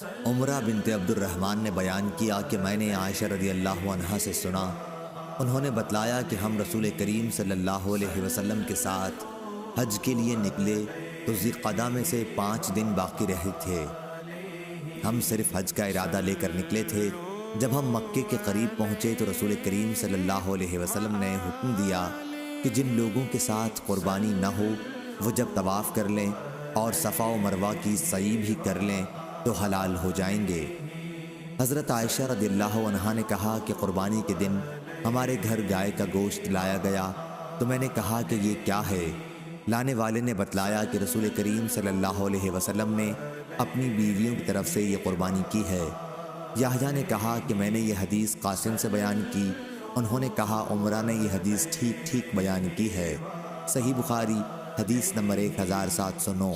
عمرہ بنت عبد الرحمن نے بیان کیا کہ میں نے عائشہ رضی اللہ عنہا سے سنا، انہوں نے بتلایا کہ ہم رسول کریم صلی اللہ علیہ وسلم کے ساتھ حج کے لیے نکلے تو ذوالقعدہ میں سے 5 دن باقی رہے تھے۔ ہم صرف حج کا ارادہ لے کر نکلے تھے۔ جب ہم مکے کے قریب پہنچے تو رسول کریم صلی اللہ علیہ وسلم نے حکم دیا کہ جن لوگوں کے ساتھ قربانی نہ ہو وہ جب طواف کر لیں اور صفا و مروہ کی سعی بھی کر لیں تو حلال ہو جائیں گے۔ حضرت عائشہ رضی اللہ عنہا نے کہا کہ قربانی کے دن ہمارے گھر گائے کا گوشت لایا گیا تو میں نے کہا کہ یہ کیا ہے؟ لانے والے نے بتلایا کہ رسول کریم صلی اللہ علیہ وسلم نے اپنی بیویوں کی طرف سے یہ قربانی کی ہے۔ یحییٰ نے کہا کہ میں نے یہ حدیث قاسم سے بیان کی، انہوں نے کہا عمرہ نے یہ حدیث ٹھیک بیان کی ہے۔ صحیح بخاری حدیث نمبر 1709۔